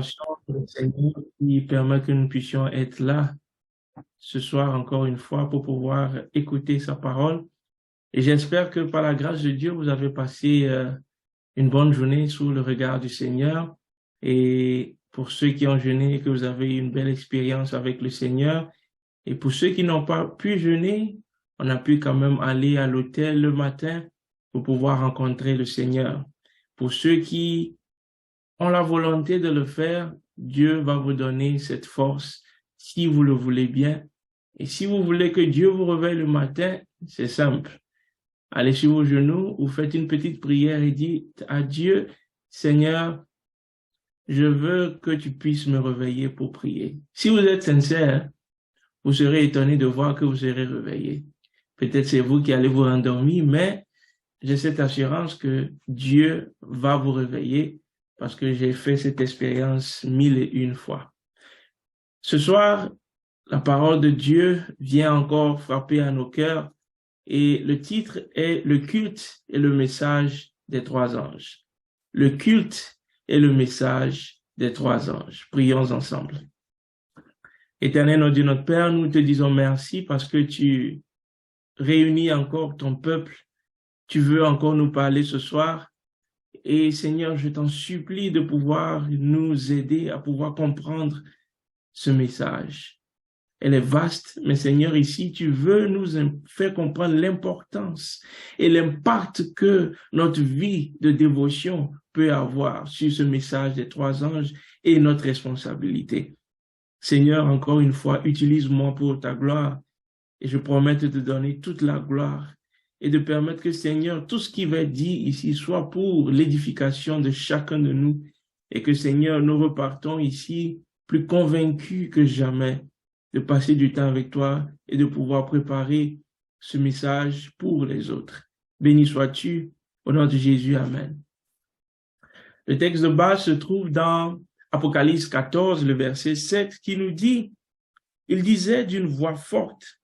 compréhension, Seigneur, qui permet que nous puissions être là ce soir encore une fois pour pouvoir écouter sa parole. Et j'espère que par la grâce de Dieu, vous avez passé une bonne journée sous le regard du Seigneur. Et pour ceux qui ont jeûné, que vous avez eu une belle expérience avec le Seigneur. Et pour ceux qui n'ont pas pu jeûner, on a pu quand même aller à l'autel le matin pour pouvoir rencontrer le Seigneur. Pour ceux qui ont la volonté de le faire, Dieu va vous donner cette force si vous le voulez bien. Et si vous voulez que Dieu vous réveille le matin, c'est simple. Allez sur vos genoux ou faites une petite prière et dites à Dieu, Seigneur, je veux que tu puisses me réveiller pour prier. Si vous êtes sincère, vous serez étonné de voir que vous serez réveillé. Peut-être c'est vous qui allez vous endormir, mais j'ai cette assurance que Dieu va vous réveiller parce que j'ai fait cette expérience 1001 fois. Ce soir, la parole de Dieu vient encore frapper à nos cœurs et le titre est « Le culte et le message des trois anges ». Le culte et le message des trois anges. Prions ensemble. Éternel, notre Dieu, notre Père, nous te disons merci parce que tu réunis encore ton peuple. Tu veux encore nous parler ce soir. Et Seigneur, je t'en supplie de pouvoir nous aider à pouvoir comprendre ce message. Elle est vaste, mais Seigneur, ici, tu veux nous faire comprendre l'importance et l'impact que notre vie de dévotion peut avoir sur ce message des trois anges et notre responsabilité. Seigneur, encore une fois, utilise-moi pour ta gloire et je promets de te donner toute la gloire et de permettre que, Seigneur, tout ce qui va être dit ici soit pour l'édification de chacun de nous et que, Seigneur, nous repartons ici plus convaincus que jamais de passer du temps avec toi et de pouvoir préparer ce message pour les autres. Béni sois-tu, au nom de Jésus, Amen. Le texte de base se trouve dans Apocalypse 14, le verset 7, qui nous dit, il disait d'une voix forte,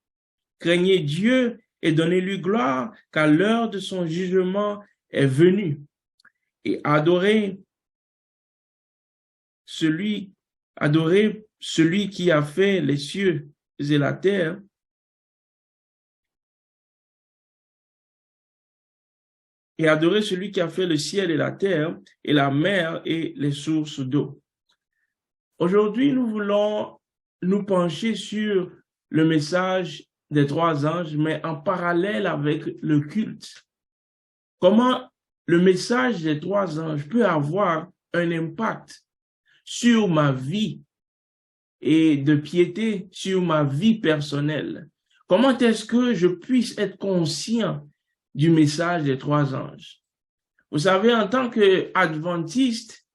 craignez Dieu et donnez-lui gloire, car l'heure de son jugement est venue. Et adorez celui qui a fait les cieux et la terre. Et adorez celui qui a fait le ciel et la terre, et la mer et les sources d'eau. Aujourd'hui, nous voulons nous pencher sur le message des trois anges, mais en parallèle avec le culte. Comment le message des trois anges peut avoir un impact sur ma vie et de piété, sur ma vie personnelle. Comment est-ce que je puisse être conscient du message des trois anges? Vous savez, en tant qu'adventistes,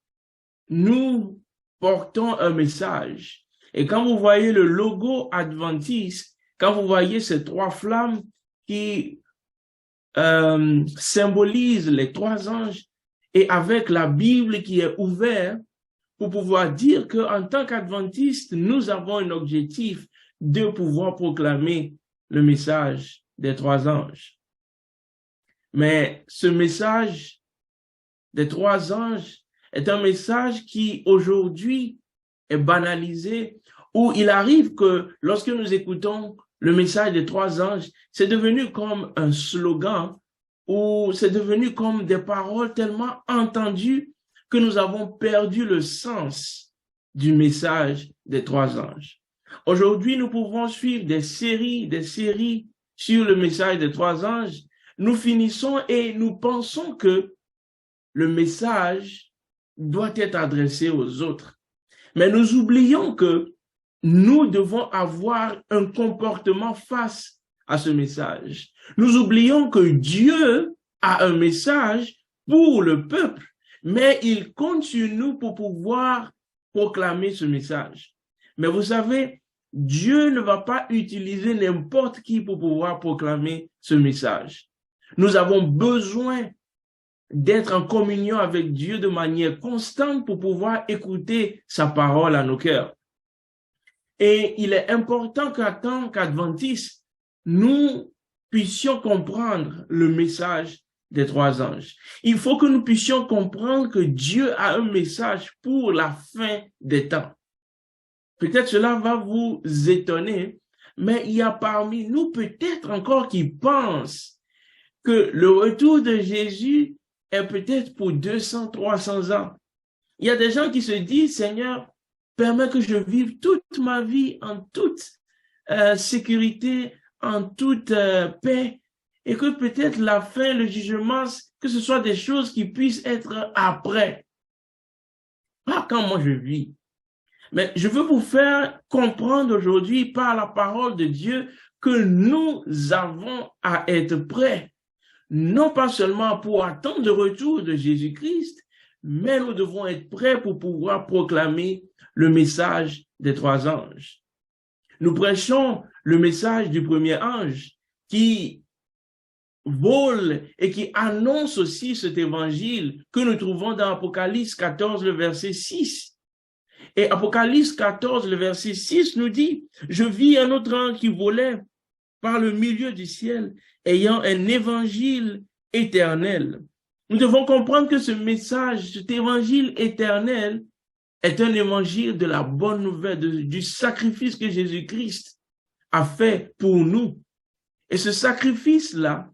nous portons un message. Et quand vous voyez le logo adventiste, quand vous voyez ces trois flammes qui symbolisent les trois anges, et avec la Bible qui est ouverte, pour pouvoir dire qu'en tant qu'adventistes, nous avons un objectif de pouvoir proclamer le message des trois anges. Mais ce message des trois anges est un message qui aujourd'hui est banalisé, où il arrive que lorsque nous écoutons le message des trois anges, c'est devenu comme un slogan, ou c'est devenu comme des paroles tellement entendues que nous avons perdu le sens du message des trois anges. Aujourd'hui, nous pouvons suivre des séries sur le message des trois anges. Nous finissons et nous pensons que le message doit être adressé aux autres. Mais nous oublions que nous devons avoir un comportement face à ce message. Nous oublions que Dieu a un message pour le peuple, mais il compte sur nous pour pouvoir proclamer ce message. Mais vous savez, Dieu ne va pas utiliser n'importe qui pour pouvoir proclamer ce message. Nous avons besoin d'être en communion avec Dieu de manière constante pour pouvoir écouter sa parole à nos cœurs. Et il est important qu'en tant qu'adventistes, nous puissions comprendre le message des trois anges. Il faut que nous puissions comprendre que Dieu a un message pour la fin des temps. Peut-être cela va vous étonner, mais il y a parmi nous peut-être encore qui pensent que le retour de Jésus est peut-être pour 200, 300 ans. Il y a des gens qui se disent, Seigneur, permets que je vive toute ma vie en toute sécurité, en toute paix, et que peut-être la fin, le jugement, que ce soit des choses qui puissent être après. Pas quand moi je vis. Mais je veux vous faire comprendre aujourd'hui par la parole de Dieu que nous avons à être prêts, non pas seulement pour attendre le retour de Jésus-Christ, mais nous devons être prêts pour pouvoir proclamer le message des trois anges. Nous prêchons le message du premier ange qui vole et qui annonce aussi cet évangile que nous trouvons dans Apocalypse 14, le verset 6. Et Apocalypse 14, le verset 6 nous dit, « Je vis un autre ange qui volait par le milieu du ciel, ayant un évangile éternel. » Nous devons comprendre que ce message, cet évangile éternel, est un évangile de la bonne nouvelle, du sacrifice que Jésus-Christ a fait pour nous. Et ce sacrifice-là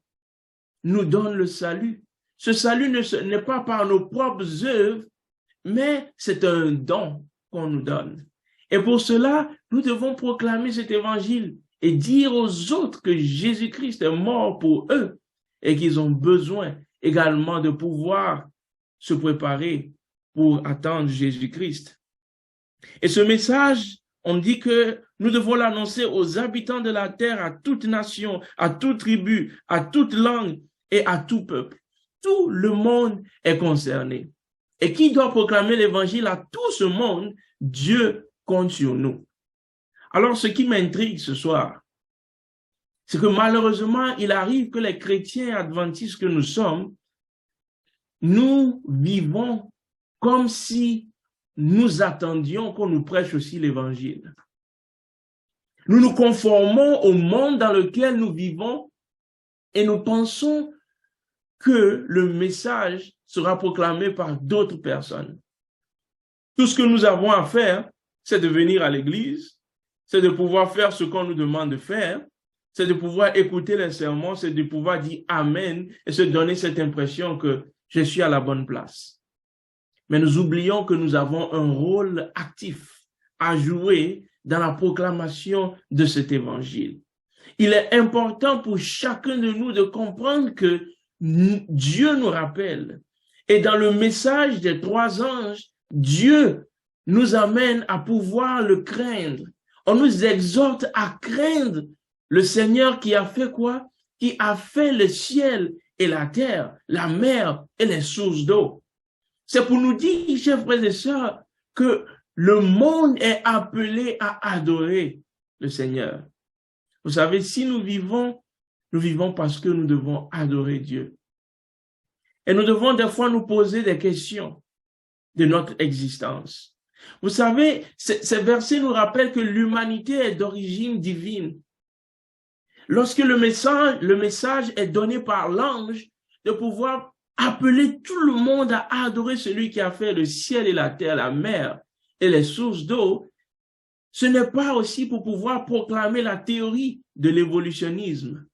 nous donne le salut. Ce salut n'est pas par nos propres œuvres, mais c'est un don qu'on nous donne. Et pour cela, nous devons proclamer cet évangile et dire aux autres que Jésus-Christ est mort pour eux et qu'ils ont besoin également de pouvoir se préparer pour attendre Jésus-Christ. Et ce message, on dit que nous devons l'annoncer aux habitants de la terre, à toute nation, à toute tribu, à toute langue et à tout peuple. Tout le monde est concerné. Et qui doit proclamer l'évangile à tout ce monde? Dieu compte sur nous. Alors, ce qui m'intrigue ce soir, c'est que malheureusement, il arrive que les chrétiens adventistes que nous sommes, nous vivons comme si nous attendions qu'on nous prêche aussi l'évangile. Nous nous conformons au monde dans lequel nous vivons et nous pensons que le message sera proclamé par d'autres personnes. Tout ce que nous avons à faire, c'est de venir à l'église, c'est de pouvoir faire ce qu'on nous demande de faire, c'est de pouvoir écouter les sermons, c'est de pouvoir dire Amen et se donner cette impression que je suis à la bonne place. Mais nous oublions que nous avons un rôle actif à jouer dans la proclamation de cet évangile. Il est important pour chacun de nous de comprendre que Dieu nous rappelle. Et dans le message des trois anges, Dieu nous amène à pouvoir le craindre. On nous exhorte à craindre le Seigneur qui a fait quoi? Qui a fait le ciel et la terre, la mer et les sources d'eau. C'est pour nous dire, chers frères et sœurs, que le monde est appelé à adorer le Seigneur. Vous savez, si nous vivons parce que nous devons adorer Dieu. Et nous devons des fois nous poser des questions de notre existence. Vous savez, ces versets nous rappellent que l'humanité est d'origine divine. Lorsque le message est donné par l'ange, de pouvoir appeler tout le monde à adorer celui qui a fait le ciel et la terre, la mer et les sources d'eau, ce n'est pas aussi pour pouvoir proclamer la théorie de l'évolutionnisme,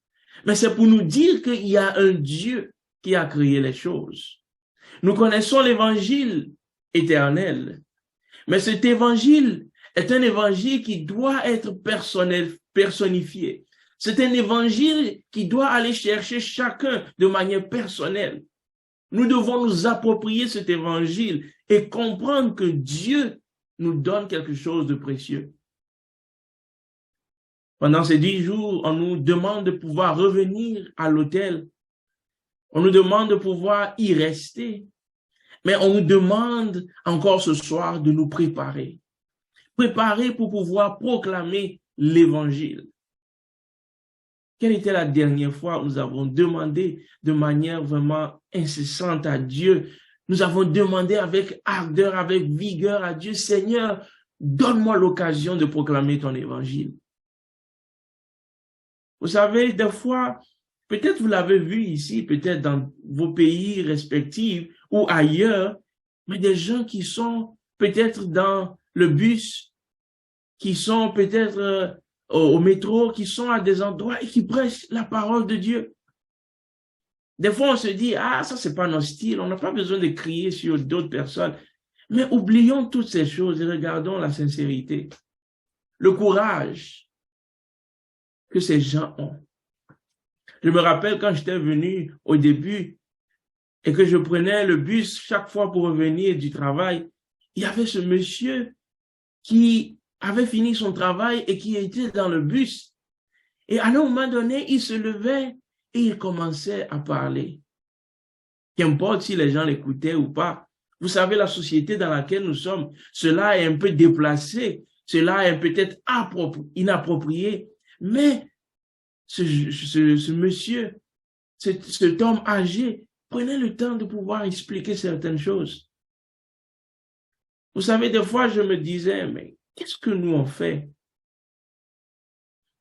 mais c'est pour nous dire qu'il y a un Dieu qui a créé les choses. Nous connaissons l'évangile éternel, mais cet évangile est un évangile qui doit être personnifié. C'est un évangile qui doit aller chercher chacun de manière personnelle. Nous devons nous approprier cet évangile et comprendre que Dieu nous donne quelque chose de précieux. Pendant ces 10 jours, on nous demande de pouvoir revenir à l'autel. On nous demande de pouvoir y rester. Mais on nous demande encore ce soir de nous préparer. Préparer pour pouvoir proclamer l'évangile. Quelle était la dernière fois où nous avons demandé de manière vraiment incessante à Dieu? Nous avons demandé avec ardeur, avec vigueur à Dieu, Seigneur, donne-moi l'occasion de proclamer ton évangile. Vous savez, des fois, Peut-être vous l'avez vu ici, peut-être dans vos pays respectifs ou ailleurs, mais des gens qui sont peut-être dans le bus, qui sont peut-être au métro, qui sont à des endroits et qui prêchent la parole de Dieu. Des fois, on se dit, ah, ça, c'est pas notre style, on n'a pas besoin de crier sur d'autres personnes. Mais oublions toutes ces choses et regardons la sincérité, le courage que ces gens ont. Je me rappelle quand j'étais venu au début et que je prenais le bus chaque fois pour revenir du travail, il y avait ce monsieur qui avait fini son travail et qui était dans le bus. Et à un moment donné, il se levait et il commençait à parler. Qu'importe si les gens l'écoutaient ou pas. Vous savez, la société dans laquelle nous sommes, cela est un peu déplacé, cela est peut-être inapproprié, mais ce monsieur, cet homme âgé, prenait le temps de pouvoir expliquer certaines choses. Vous savez, des fois, je me disais, mais qu'est-ce que nous on fait?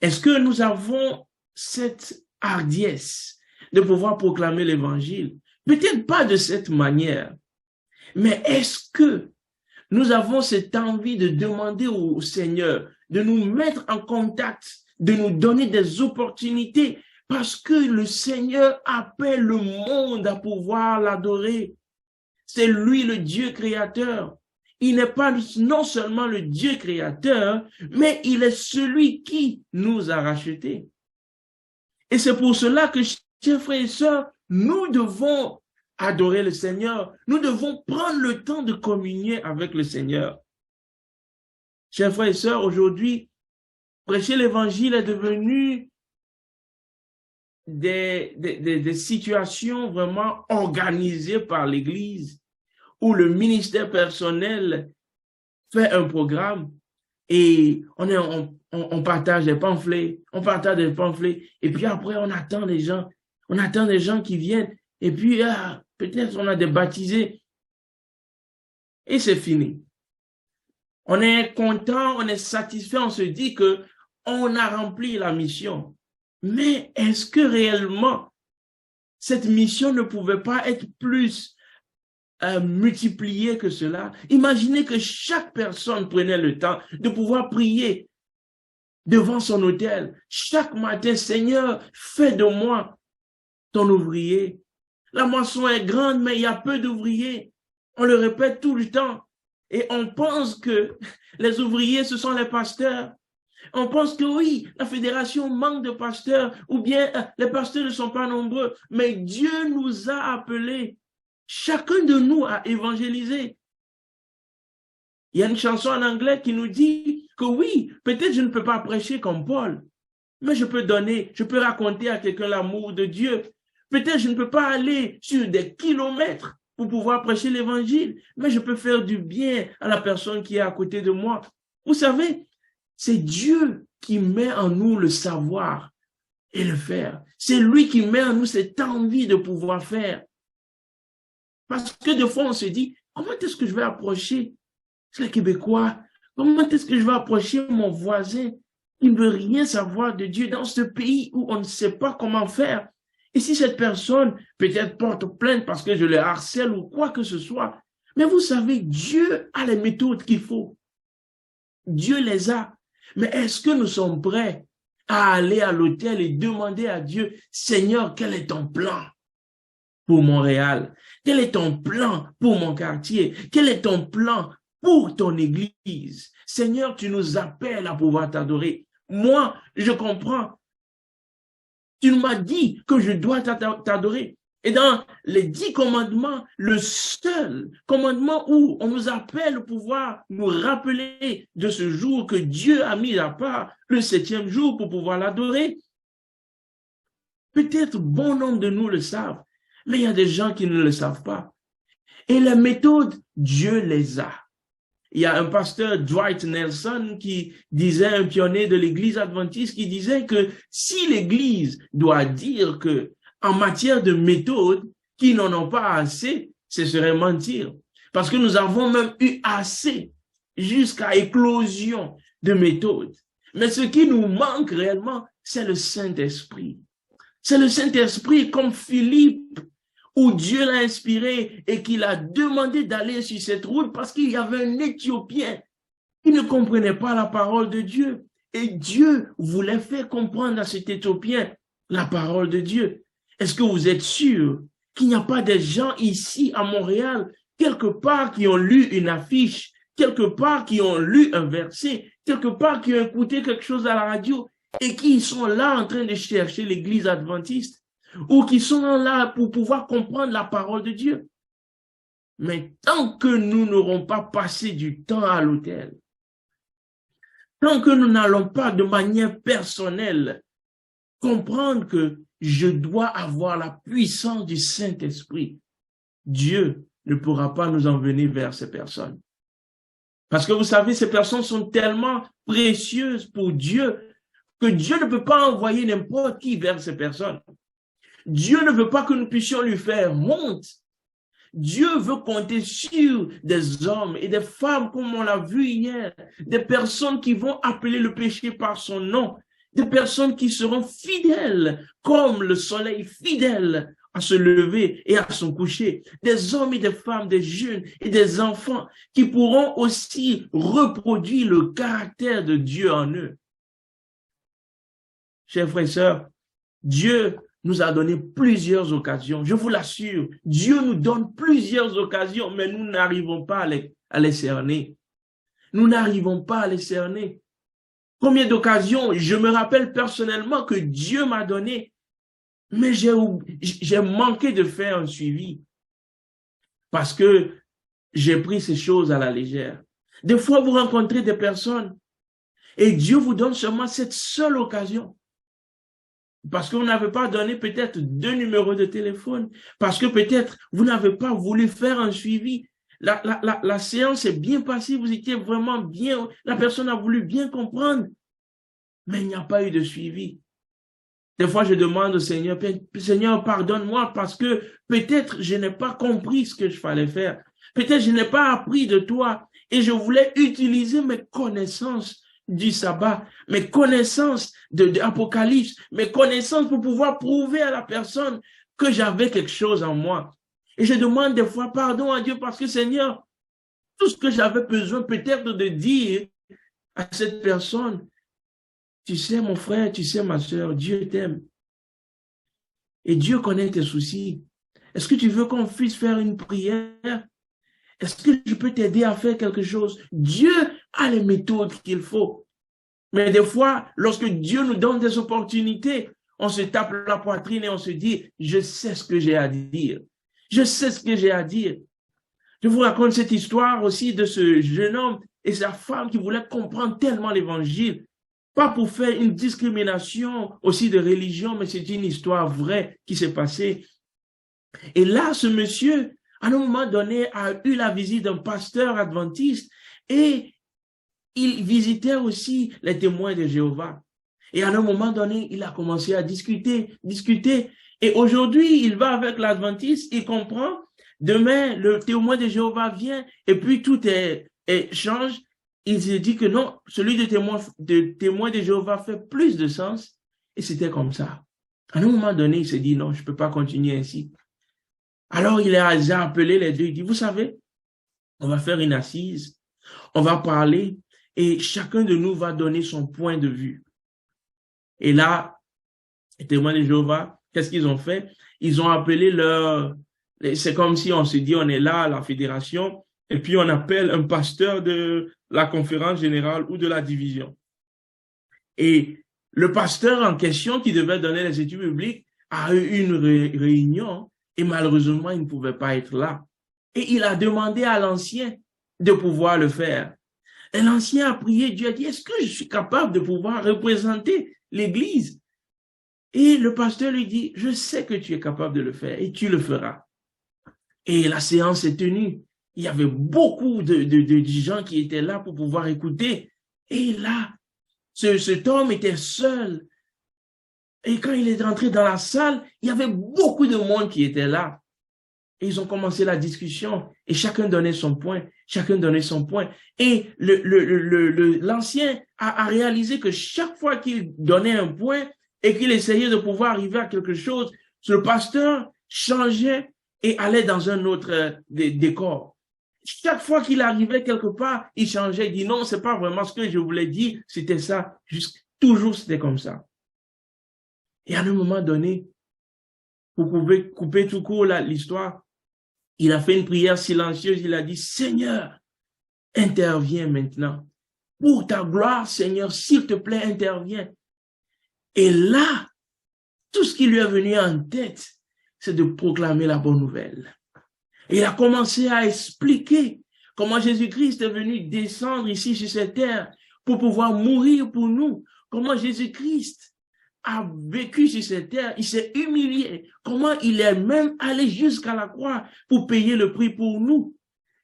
Est-ce que nous avons cette hardiesse de pouvoir proclamer l'évangile? Peut-être pas de cette manière, mais est-ce que nous avons cette envie de demander au Seigneur de nous mettre en contact, de nous donner des opportunités parce que le Seigneur appelle le monde à pouvoir l'adorer. C'est lui le Dieu créateur. Il n'est pas non seulement le Dieu créateur, mais il est celui qui nous a rachetés. Et c'est pour cela que, chers frères et sœurs, nous devons adorer le Seigneur. Nous devons prendre le temps de communier avec le Seigneur. Chers frères et sœurs, aujourd'hui, prêcher l'évangile est devenu des situations vraiment organisées par l'Église où le ministère personnel fait un programme et on partage des pamphlets, et puis après on attend des gens qui viennent et puis peut-être on a des baptisés et c'est fini. On est content, on est satisfait, on se dit que on a rempli la mission. Mais est-ce que réellement cette mission ne pouvait pas être plus multipliée que cela? Imaginez que chaque personne prenait le temps de pouvoir prier devant son autel. Chaque matin, Seigneur, fais de moi ton ouvrier. La moisson est grande, mais il y a peu d'ouvriers. On le répète tout le temps. Et on pense que les ouvriers, ce sont les pasteurs. On pense que oui, la fédération manque de pasteurs ou bien les pasteurs ne sont pas nombreux. Mais Dieu nous a appelés, chacun de nous à évangéliser. Il y a une chanson en anglais qui nous dit que oui, peut-être je ne peux pas prêcher comme Paul, mais je peux raconter à quelqu'un l'amour de Dieu. Peut-être je ne peux pas aller sur des kilomètres pour pouvoir prêcher l'évangile, mais je peux faire du bien à la personne qui est à côté de moi. Vous savez, c'est Dieu qui met en nous le savoir et le faire. C'est lui qui met en nous cette envie de pouvoir faire. Parce que des fois, on se dit, comment est-ce que je vais approcher les Québécois? Comment est-ce que je vais approcher mon voisin qui ne veut rien savoir de Dieu dans ce pays où on ne sait pas comment faire? Et si cette personne peut-être porte plainte parce que je le harcèle ou quoi que ce soit, mais vous savez, Dieu a les méthodes qu'il faut. Dieu les a. Mais est-ce que nous sommes prêts à aller à l'autel et demander à Dieu, Seigneur, quel est ton plan pour Montréal? Quel est ton plan pour mon quartier? Quel est ton plan pour ton église? Seigneur, tu nous appelles à pouvoir t'adorer. Moi, je comprends. Tu m'as dit que je dois t'adorer. Et dans les 10 commandements, le seul commandement où on nous appelle pour pouvoir nous rappeler de ce jour que Dieu a mis à part, le 7e jour, pour pouvoir l'adorer. Peut-être bon nombre de nous le savent, mais il y a des gens qui ne le savent pas. Et les méthodes, Dieu les a. Il y a un pasteur, Dwight Nelson, qui disait, un pionnier de l'Église adventiste, qui disait que si l'Église doit dire que en matière de méthodes, qui n'en ont pas assez, ce serait mentir. Parce que nous avons même eu assez, jusqu'à éclosion de méthodes. Mais ce qui nous manque réellement, c'est le Saint-Esprit. C'est le Saint-Esprit comme Philippe, où Dieu l'a inspiré et qu'il a demandé d'aller sur cette route parce qu'il y avait un Éthiopien qui ne comprenait pas la parole de Dieu. Et Dieu voulait faire comprendre à cet Éthiopien la parole de Dieu. Est-ce que vous êtes sûr qu'il n'y a pas des gens ici à Montréal, quelque part, qui ont lu une affiche, quelque part, qui ont lu un verset, quelque part, qui ont écouté quelque chose à la radio et qui sont là en train de chercher l'église adventiste ou qui sont là pour pouvoir comprendre la parole de Dieu? Mais tant que nous n'aurons pas passé du temps à l'autel, tant que nous n'allons pas de manière personnelle comprendre que je dois avoir la puissance du Saint-Esprit, Dieu ne pourra pas nous emmener vers ces personnes. Parce que vous savez, ces personnes sont tellement précieuses pour Dieu que Dieu ne peut pas envoyer n'importe qui vers ces personnes. Dieu ne veut pas que nous puissions lui faire honte. Dieu veut compter sur des hommes et des femmes, comme on l'a vu hier, des personnes qui vont appeler le péché par son nom, des personnes qui seront fidèles, comme le soleil fidèle à se lever et à se coucher, des hommes et des femmes, des jeunes et des enfants qui pourront aussi reproduire le caractère de Dieu en eux. Chers frères et sœurs, Dieu nous a donné plusieurs occasions. Je vous l'assure, Dieu nous donne plusieurs occasions, mais nous n'arrivons pas à les cerner. Nous n'arrivons pas à les cerner. Combien d'occasions, je me rappelle personnellement que Dieu m'a donné, mais j'ai manqué de faire un suivi parce que j'ai pris ces choses à la légère. Des fois, vous rencontrez des personnes et Dieu vous donne seulement cette seule occasion. Parce que vous n'avez pas donné peut-être 2 numéros de téléphone, parce que peut-être vous n'avez pas voulu faire un suivi. La séance est bien passée, vous étiez vraiment bien, la personne a voulu bien comprendre, mais il n'y a pas eu de suivi. Des fois, je demande au Seigneur, Seigneur, pardonne-moi parce que peut-être je n'ai pas compris ce que je fallait faire. Peut-être je n'ai pas appris de toi et je voulais utiliser mes connaissances du sabbat, mes connaissances de Apocalypse, mes connaissances pour pouvoir prouver à la personne que j'avais quelque chose en moi. Et je demande des fois pardon à Dieu parce que Seigneur, tout ce que j'avais besoin peut-être de dire à cette personne, tu sais mon frère, tu sais ma soeur, Dieu t'aime. Et Dieu connaît tes soucis. Est-ce que tu veux qu'on puisse faire une prière? Est-ce que je peux t'aider à faire quelque chose? Dieu a les méthodes qu'il faut. Mais des fois, lorsque Dieu nous donne des opportunités, on se tape la poitrine et on se dit, je sais ce que j'ai à dire. Je sais ce que j'ai à dire. Je vous raconte cette histoire aussi de ce jeune homme et sa femme qui voulaient comprendre tellement l'évangile. Pas pour faire une discrimination aussi de religion, mais c'est une histoire vraie qui s'est passée. Et là, ce monsieur, à un moment donné, a eu la visite d'un pasteur adventiste et il visitait aussi les témoins de Jéhovah. Et à un moment donné, il a commencé à discuter. Et aujourd'hui, il va avec l'adventiste, il comprend. Demain, le témoin de Jéhovah vient et puis tout change. Il se dit que non, celui de témoin de Jéhovah fait plus de sens. Et c'était comme ça. À un moment donné, il s'est dit non, je ne peux pas continuer ainsi. Alors, il a appelé les deux. Il dit, vous savez, on va faire une assise, on va parler et chacun de nous va donner son point de vue. Et là, les témoins de Jéhovah, qu'est-ce qu'ils ont fait? Ils ont appelé c'est comme si on se dit, on est là à la fédération, et puis on appelle un pasteur de la conférence générale ou de la division. Et le pasteur en question qui devait donner les études bibliques a eu une réunion et malheureusement, il ne pouvait pas être là. Et il a demandé à l'ancien de pouvoir le faire. Et l'ancien a prié, Dieu a dit, est-ce que je suis capable de pouvoir représenter l'Église? Et le pasteur lui dit, je sais que tu es capable de le faire et tu le feras. Et la séance est tenue. Il y avait beaucoup de gens qui étaient là pour pouvoir écouter. Et là, cet homme était seul. Et quand il est rentré dans la salle, il y avait beaucoup de monde qui était là. Et ils ont commencé la discussion et chacun donnait son point. Et l'ancien a réalisé que chaque fois qu'il donnait un point, et qu'il essayait de pouvoir arriver à quelque chose, le pasteur changeait et allait dans un autre décor. Chaque fois qu'il arrivait quelque part, il changeait, il dit non, c'est pas vraiment ce que je voulais dire, c'était ça, toujours c'était comme ça. Et à un moment donné, vous pouvez couper tout court l'histoire, il a fait une prière silencieuse, il a dit, Seigneur, interviens maintenant. Pour ta gloire, Seigneur, s'il te plaît, interviens. Et là, tout ce qui lui est venu en tête, c'est de proclamer la bonne nouvelle. Et il a commencé à expliquer comment Jésus-Christ est venu descendre ici sur cette terre pour pouvoir mourir pour nous. Comment Jésus-Christ a vécu sur cette terre, il s'est humilié. Comment il est même allé jusqu'à la croix pour payer le prix pour nous.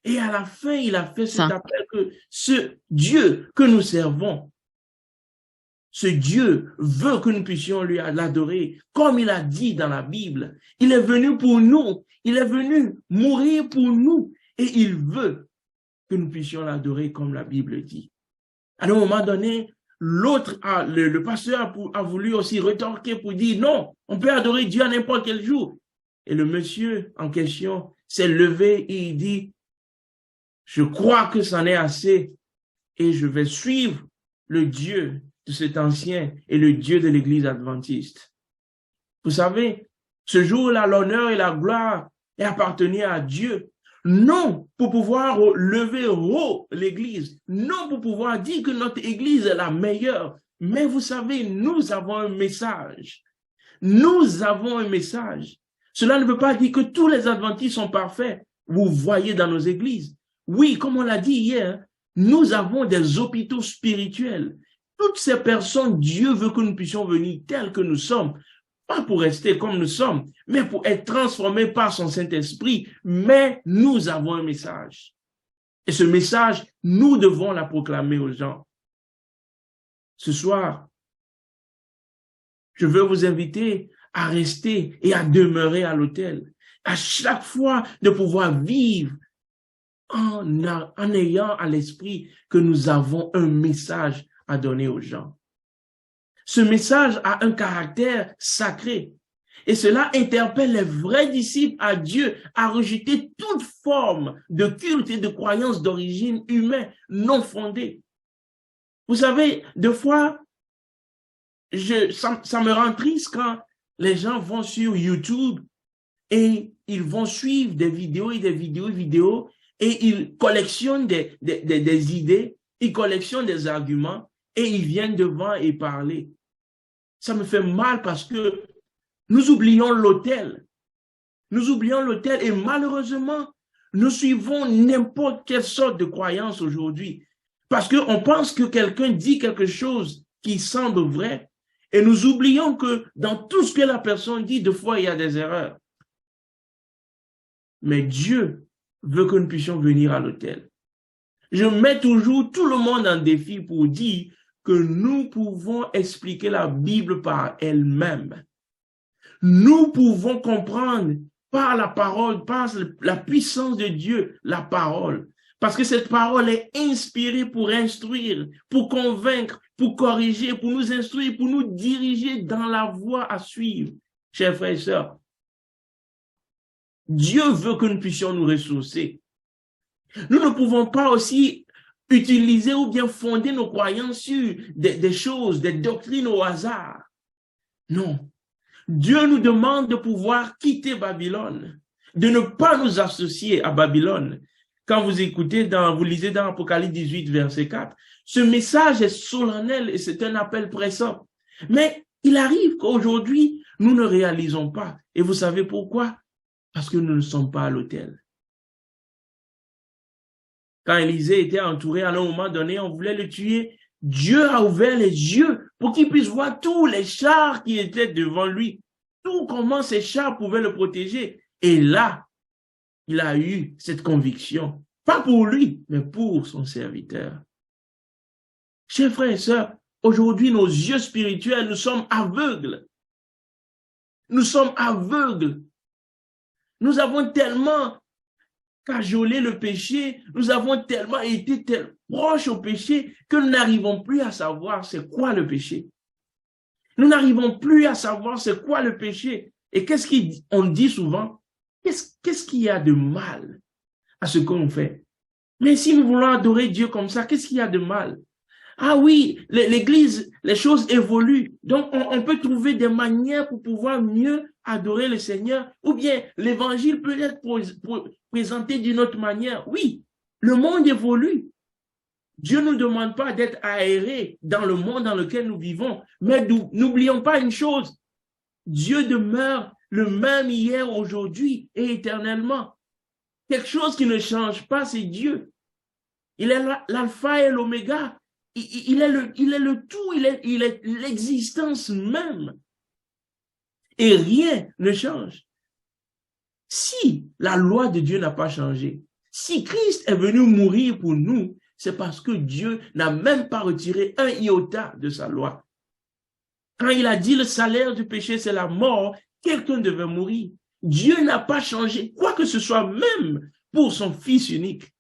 Et à la fin, il a fait cet appel que ce Dieu que nous servons, ce Dieu veut que nous puissions lui l'adorer, comme il a dit dans la Bible. Il est venu pour nous, il est venu mourir pour nous, et il veut que nous puissions l'adorer comme la Bible dit. À un moment donné, l'autre, le pasteur a voulu aussi rétorquer pour dire non, on peut adorer Dieu à n'importe quel jour. Et le monsieur en question s'est levé et il dit, je crois que c'en est assez et je vais suivre le Dieu de cet ancien et le Dieu de l'Église adventiste. Vous savez, ce jour-là, l'honneur et la gloire appartenaient à Dieu. Non pour pouvoir lever haut l'Église, non pour pouvoir dire que notre Église est la meilleure. Mais vous savez, nous avons un message. Nous avons un message. Cela ne veut pas dire que tous les adventistes sont parfaits. Vous voyez dans nos églises. Oui, comme on l'a dit hier, nous avons des hôpitaux spirituels. Toutes ces personnes, Dieu veut que nous puissions venir tels que nous sommes, pas pour rester comme nous sommes, mais pour être transformés par son Saint-Esprit. Mais nous avons un message. Et ce message, nous devons la proclamer aux gens. Ce soir, je veux vous inviter à rester et à demeurer à l'autel. À chaque fois de pouvoir vivre en ayant à l'esprit que nous avons un message à donner aux gens. Ce message a un caractère sacré et cela interpelle les vrais disciples à Dieu à rejeter toute forme de culte et de croyance d'origine humaine non fondée. Vous savez, des fois, ça me rend triste quand les gens vont sur YouTube et ils vont suivre des vidéos et des vidéos et ils collectionnent des idées, ils collectionnent des arguments et ils viennent devant et parler. Ça me fait mal parce que nous oublions l'autel. Nous oublions l'autel et malheureusement, nous suivons n'importe quelle sorte de croyance aujourd'hui. Parce qu'on pense que quelqu'un dit quelque chose qui semble vrai et nous oublions que dans tout ce que la personne dit, des fois, il y a des erreurs. Mais Dieu veut que nous puissions venir à l'autel. Je mets toujours tout le monde en défi pour dire que nous pouvons expliquer la Bible par elle-même. Nous pouvons comprendre par la parole, par la puissance de Dieu, la parole. Parce que cette parole est inspirée pour instruire, pour convaincre, pour corriger, pour nous instruire, pour nous diriger dans la voie à suivre. Chers frères et sœurs, Dieu veut que nous puissions nous ressourcer. Nous ne pouvons pas aussi utiliser ou bien fonder nos croyances sur des choses, des doctrines au hasard. Non. Dieu nous demande de pouvoir quitter Babylone, de ne pas nous associer à Babylone. Quand vous écoutez, vous lisez dans Apocalypse 18, verset 4, ce message est solennel et c'est un appel pressant. Mais il arrive qu'aujourd'hui, nous ne réalisons pas. Et vous savez pourquoi? Parce que nous ne sommes pas à l'autel. Quand Élisée était entouré, à un moment donné, on voulait le tuer. Dieu a ouvert les yeux pour qu'il puisse voir tous les chars qui étaient devant lui. Tout comment ces chars pouvaient le protéger. Et là, il a eu cette conviction. Pas pour lui, mais pour son serviteur. Chers frères et sœurs, aujourd'hui, nos yeux spirituels, nous sommes aveugles. Nous sommes aveugles. Nous avons tellement cajolé le péché, nous avons tellement été proches au péché que nous n'arrivons plus à savoir c'est quoi le péché. Nous n'arrivons plus à savoir c'est quoi le péché. Et qu'est-ce qu'on dit souvent? Qu'est-ce qu'il y a de mal à ce qu'on fait? Mais si nous voulons adorer Dieu comme ça, qu'est-ce qu'il y a de mal? Ah oui, l'Église, les choses évoluent. Donc, on peut trouver des manières pour pouvoir mieux adorer le Seigneur. Ou bien, l'Évangile peut être présenté d'une autre manière. Oui, le monde évolue. Dieu ne nous demande pas d'être aérés dans le monde dans lequel nous vivons. Mais n'oublions pas une chose. Dieu demeure le même hier, aujourd'hui et éternellement. Quelque chose qui ne change pas, c'est Dieu. Il est l'alpha et l'oméga. Il est le tout, il est l'existence même. Et rien ne change. Si la loi de Dieu n'a pas changé, si Christ est venu mourir pour nous, c'est parce que Dieu n'a même pas retiré un iota de sa loi. Quand il a dit le salaire du péché, c'est la mort, quelqu'un devait mourir. Dieu n'a pas changé quoi que ce soit, même pour son Fils unique.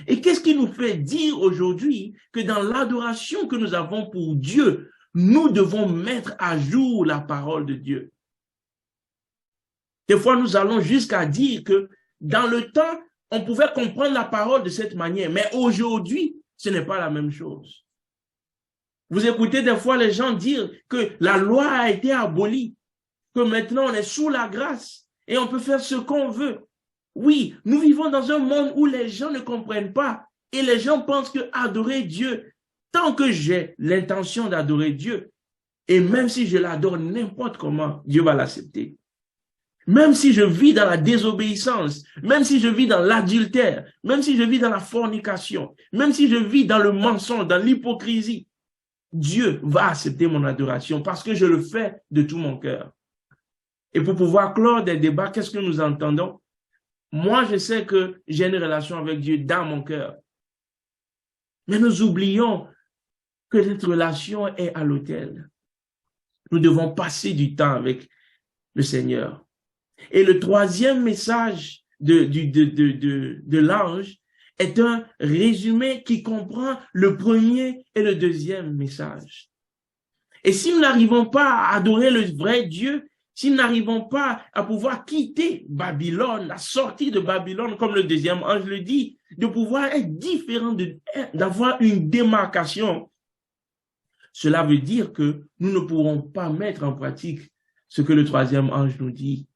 Et qu'est-ce qui nous fait dire aujourd'hui que dans l'adoration que nous avons pour Dieu, nous devons mettre à jour la parole de Dieu? Des fois, nous allons jusqu'à dire que dans le temps, on pouvait comprendre la parole de cette manière, mais aujourd'hui, ce n'est pas la même chose. Vous écoutez des fois les gens dire que la loi a été abolie, que maintenant on est sous la grâce et on peut faire ce qu'on veut. Oui, nous vivons dans un monde où les gens ne comprennent pas et les gens pensent que adorer Dieu, tant que j'ai l'intention d'adorer Dieu, et même si je l'adore n'importe comment, Dieu va l'accepter. Même si je vis dans la désobéissance, même si je vis dans l'adultère, même si je vis dans la fornication, même si je vis dans le mensonge, dans l'hypocrisie, Dieu va accepter mon adoration parce que je le fais de tout mon cœur. Et pour pouvoir clore des débats, qu'est-ce que nous entendons? Moi, je sais que j'ai une relation avec Dieu dans mon cœur. Mais nous oublions que cette relation est à l'autel. Nous devons passer du temps avec le Seigneur. Et le troisième message de l'ange est un résumé qui comprend le premier et le deuxième message. Et si nous n'arrivons pas à adorer le vrai Dieu, si nous n'arrivons pas à pouvoir quitter Babylone, la sortie de Babylone, comme le deuxième ange le dit, de pouvoir être différent, d'avoir une démarcation, cela veut dire que nous ne pourrons pas mettre en pratique ce que le troisième ange nous dit.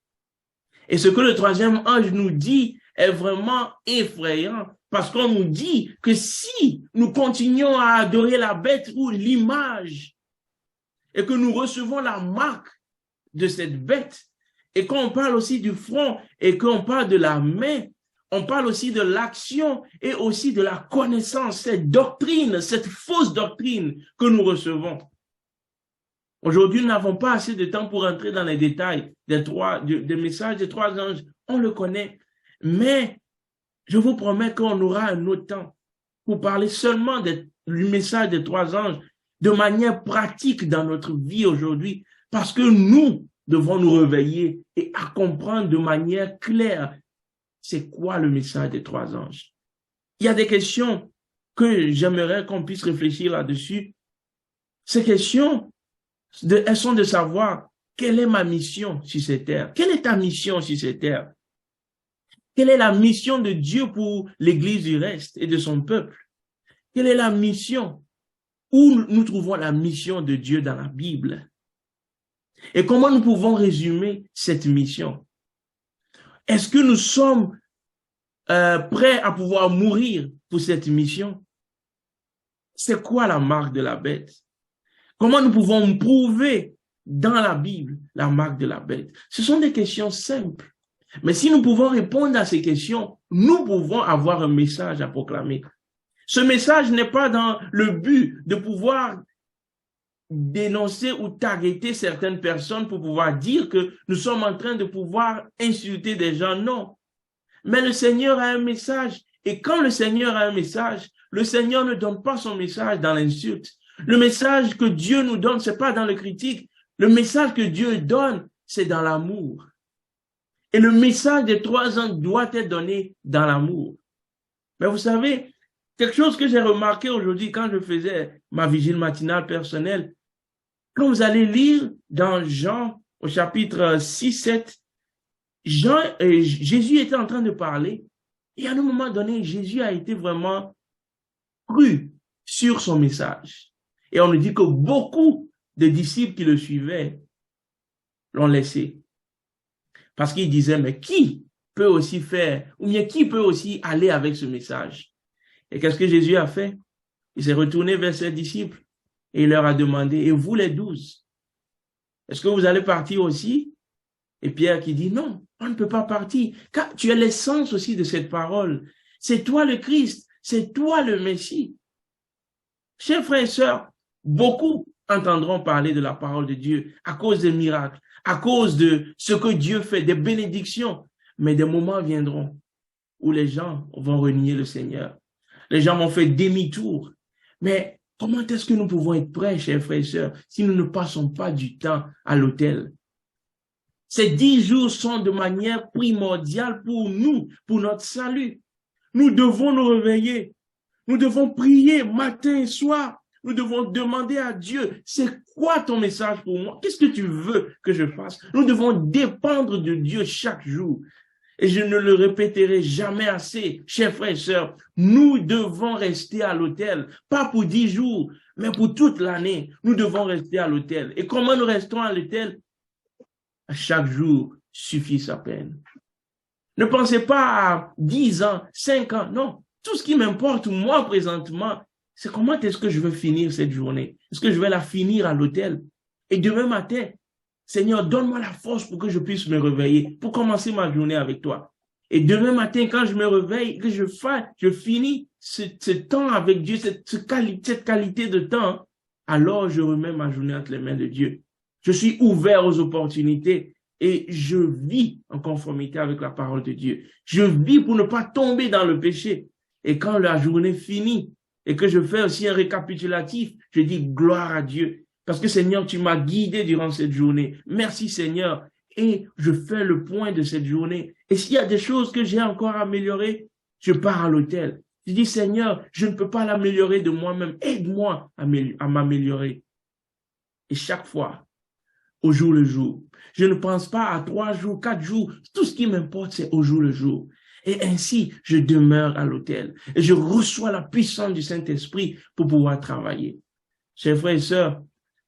Et ce que le troisième ange nous dit est vraiment effrayant parce qu'on nous dit que si nous continuons à adorer la bête ou l'image et que nous recevons la marque de cette bête et qu'on parle aussi du front et qu'on parle de la main, on parle aussi de l'action et aussi de la connaissance, cette doctrine, cette fausse doctrine que nous recevons. Aujourd'hui, nous n'avons pas assez de temps pour entrer dans les détails des messages des trois anges. On le connaît. Mais je vous promets qu'on aura un autre temps pour parler seulement du message des trois anges de manière pratique dans notre vie aujourd'hui. Parce que nous devons nous réveiller et à comprendre de manière claire c'est quoi le message des trois anges. Il y a des questions que j'aimerais qu'on puisse réfléchir là-dessus. Ces questions, elles sont de savoir quelle est ma mission sur cette terre. Quelle est ta mission sur cette terre? Quelle est la mission de Dieu pour l'Église du reste et de son peuple? Quelle est la mission? Où nous trouvons la mission de Dieu dans la Bible? Et comment nous pouvons résumer cette mission? Est-ce que nous sommes prêts à pouvoir mourir pour cette mission? C'est quoi la marque de la bête? Comment nous pouvons prouver dans la Bible la marque de la bête? Ce sont des questions simples. Mais si nous pouvons répondre à ces questions, nous pouvons avoir un message à proclamer. Ce message n'est pas dans le but de pouvoir dénoncer ou targeter certaines personnes pour pouvoir dire que nous sommes en train de pouvoir insulter des gens. Non. Mais le Seigneur a un message. Et quand le Seigneur a un message, le Seigneur ne donne pas son message dans l'insulte. Le message que Dieu nous donne, c'est pas dans le critique. Le message que Dieu donne, c'est dans l'amour. Et le message des trois anges doit être donné dans l'amour. Mais vous savez, quelque chose que j'ai remarqué aujourd'hui quand je faisais ma vigile matinale personnelle, Quand vous allez lire dans Jean, au chapitre 6, 7, Jésus était en train de parler, et à un moment donné, Jésus a été vraiment cru sur son message. Et on nous dit que beaucoup de disciples qui le suivaient l'ont laissé. Parce qu'ils disaient, mais qui peut aussi faire, ou bien qui peut aussi aller avec ce message? Et qu'est-ce que Jésus a fait? Il s'est retourné vers ses disciples et il leur a demandé, et vous les 12, est-ce que vous allez partir aussi? Et Pierre qui dit, non, on ne peut pas partir, car tu es l'essence aussi de cette parole. C'est toi le Christ, c'est toi le Messie. Chers frères et sœurs, beaucoup entendront parler de la parole de Dieu à cause des miracles, à cause de ce que Dieu fait, des bénédictions. Mais des moments viendront où les gens vont renier le Seigneur. Les gens vont faire demi-tour. Mais comment est-ce que nous pouvons être prêts, chers frères et sœurs, si nous ne passons pas du temps à l'autel? Ces 10 jours sont de manière primordiale pour nous, pour notre salut. Nous devons nous réveiller. Nous devons prier matin et soir. Nous devons demander à Dieu, c'est quoi ton message pour moi? Qu'est-ce que tu veux que je fasse? Nous devons dépendre de Dieu chaque jour. Et je ne le répéterai jamais assez, chers frères et sœurs, nous devons rester à l'autel, pas pour 10 jours, mais pour toute l'année. Nous devons rester à l'autel. Et comment nous restons à l'autel? À chaque jour suffit sa peine. Ne pensez pas à 10 ans, 5 ans, non. Tout ce qui m'importe, moi, présentement, c'est comment est-ce que je veux finir cette journée? Est-ce que je vais la finir à l'autel? Et demain matin, Seigneur, donne-moi la force pour que je puisse me réveiller, pour commencer ma journée avec toi. Et demain matin, quand je me réveille, que je finis ce temps avec Dieu, cette qualité de temps, alors je remets ma journée entre les mains de Dieu. Je suis ouvert aux opportunités et je vis en conformité avec la parole de Dieu. Je vis pour ne pas tomber dans le péché. Et quand la journée finit et que je fais aussi un récapitulatif, je dis gloire à Dieu. Parce que Seigneur, tu m'as guidé durant cette journée. Merci Seigneur. Et je fais le point de cette journée. Et s'il y a des choses que j'ai encore améliorées, je pars à l'autel. Je dis Seigneur, je ne peux pas l'améliorer de moi-même. Aide-moi à m'améliorer. Et chaque fois, au jour le jour, je ne pense pas à 3 jours, 4 jours. Tout ce qui m'importe, c'est au jour le jour. Et ainsi, je demeure à l'autel. Et je reçois la puissance du Saint-Esprit pour pouvoir travailler. Chers frères et sœurs,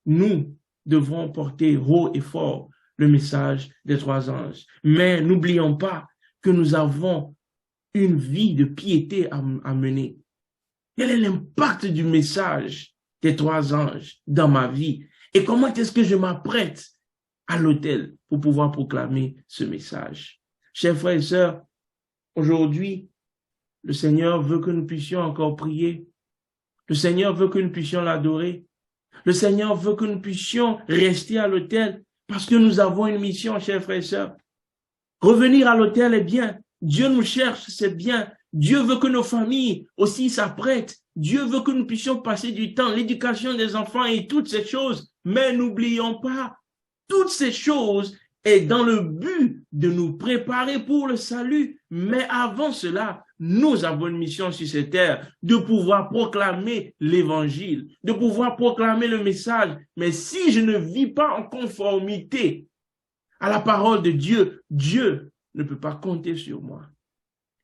nous devrons porter haut et fort le message des 3 anges. Mais n'oublions pas que nous avons une vie de piété à mener. Quel est l'impact du message des 3 anges dans ma vie? Et comment est-ce que je m'apprête à l'autel pour pouvoir proclamer ce message? Chers frères et sœurs, aujourd'hui, le Seigneur veut que nous puissions encore prier. Le Seigneur veut que nous puissions l'adorer. Le Seigneur veut que nous puissions rester à l'autel parce que nous avons une mission, chers frères et sœurs. Revenir à l'autel est bien. Dieu nous cherche, c'est bien. Dieu veut que nos familles aussi s'apprêtent. Dieu veut que nous puissions passer du temps, l'éducation des enfants et toutes ces choses. Mais n'oublions pas, toutes ces choses est dans le but de nous préparer pour le salut. Mais avant cela, nous avons une mission sur cette terre de pouvoir proclamer l'évangile, de pouvoir proclamer le message. Mais si je ne vis pas en conformité à la parole de Dieu, Dieu ne peut pas compter sur moi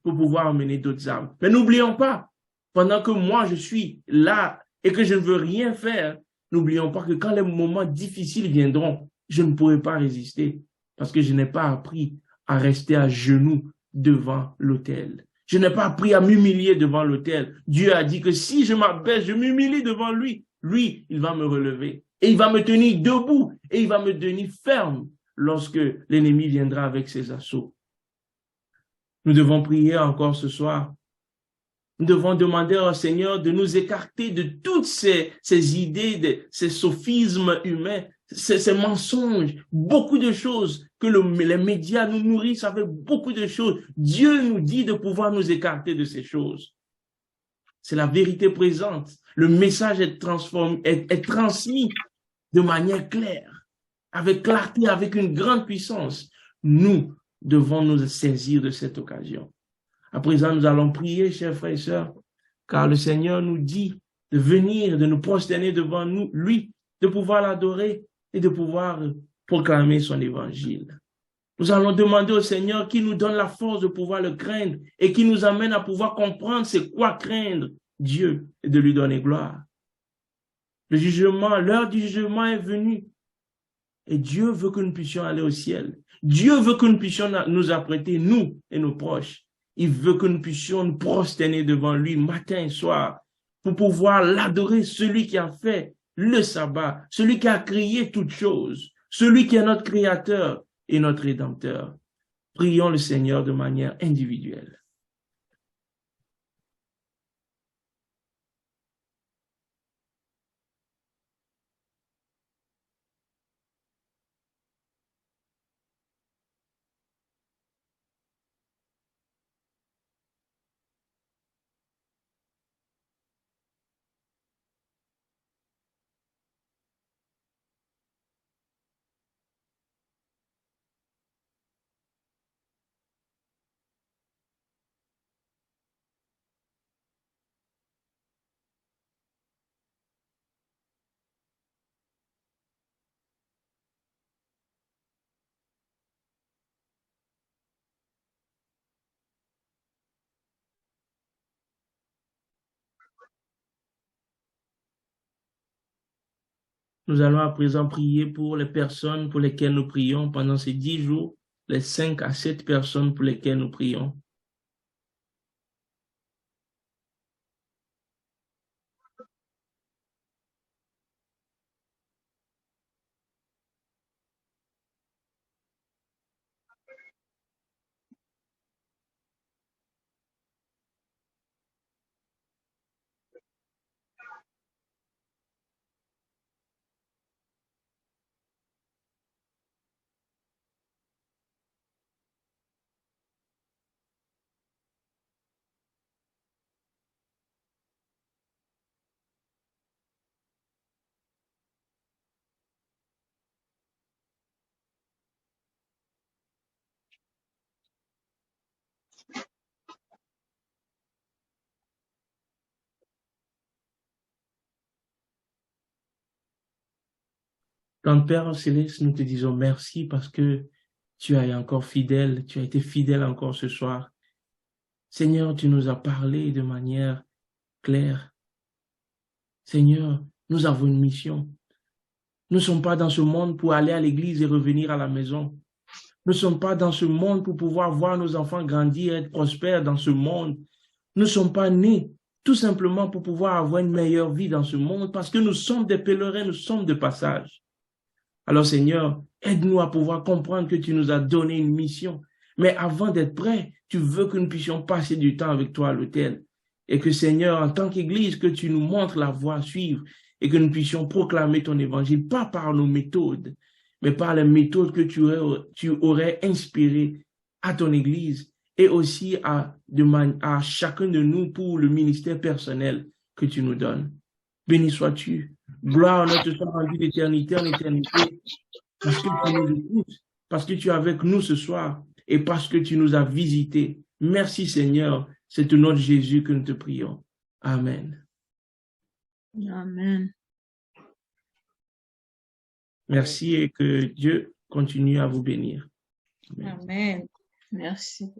pour pouvoir emmener d'autres âmes. Mais n'oublions pas, pendant que moi je suis là et que je ne veux rien faire, n'oublions pas que quand les moments difficiles viendront, je ne pourrai pas résister parce que je n'ai pas appris à rester à genoux devant l'autel. Je n'ai pas appris à m'humilier devant l'autel. Dieu a dit que si je m'abaisse, je m'humilie devant lui, lui, il va me relever et il va me tenir debout et il va me tenir ferme lorsque l'ennemi viendra avec ses assauts. Nous devons prier encore ce soir. Nous devons demander au Seigneur de nous écarter de toutes ces idées, ces sophismes humains, ces mensonges, beaucoup de choses que les médias nous nourrissent avec beaucoup de choses. Dieu nous dit de pouvoir nous écarter de ces choses. C'est la vérité présente. Le message est transmis de manière claire, avec clarté, avec une grande puissance. Nous devons nous saisir de cette occasion. À présent, nous allons prier, chers frères et sœurs, car le Seigneur nous dit de venir, de nous prosterner devant lui de pouvoir l'adorer et de pouvoir proclamer son évangile. Nous allons demander au Seigneur qui nous donne la force de pouvoir le craindre et qui nous amène à pouvoir comprendre c'est quoi craindre Dieu et de lui donner gloire. Le jugement, l'heure du jugement est venue et Dieu veut que nous puissions aller au ciel. Dieu veut que nous puissions nous apprêter, nous et nos proches. Il veut que nous puissions nous prosterner devant lui matin et soir pour pouvoir l'adorer, celui qui a fait le sabbat, celui qui a créé toutes choses, celui qui est notre créateur et notre rédempteur. Prions le Seigneur de manière individuelle. Nous allons à présent prier pour les personnes pour lesquelles nous prions pendant ces 10 jours, les 5 à 7 personnes pour lesquelles nous prions. Grand Père Céleste, nous te disons merci parce que tu es encore fidèle, tu as été fidèle encore ce soir. Seigneur, tu nous as parlé de manière claire. Seigneur, nous avons une mission. Nous ne sommes pas dans ce monde pour aller à l'église et revenir à la maison. Nous ne sommes pas dans ce monde pour pouvoir voir nos enfants grandir, être prospères dans ce monde. Nous ne sommes pas nés tout simplement pour pouvoir avoir une meilleure vie dans ce monde parce que nous sommes des pèlerins, nous sommes de passage. Alors Seigneur, aide-nous à pouvoir comprendre que tu nous as donné une mission. Mais avant d'être prêts, tu veux que nous puissions passer du temps avec toi à l'autel. Et que Seigneur, en tant qu'Église, que tu nous montres la voie à suivre et que nous puissions proclamer ton évangile, pas par nos méthodes, mais par les méthodes que tu aurais inspirées à ton Église et aussi à chacun de nous pour le ministère personnel que tu nous donnes. Béni sois-tu. Gloire à notre soit rendue d'éternité en éternité, parce que tu nous écoutes, parce que tu es avec nous ce soir et parce que tu nous as visités. Merci Seigneur, c'est au nom de Jésus que nous te prions. Amen. Amen. Merci et que Dieu continue à vous bénir. Amen. Merci.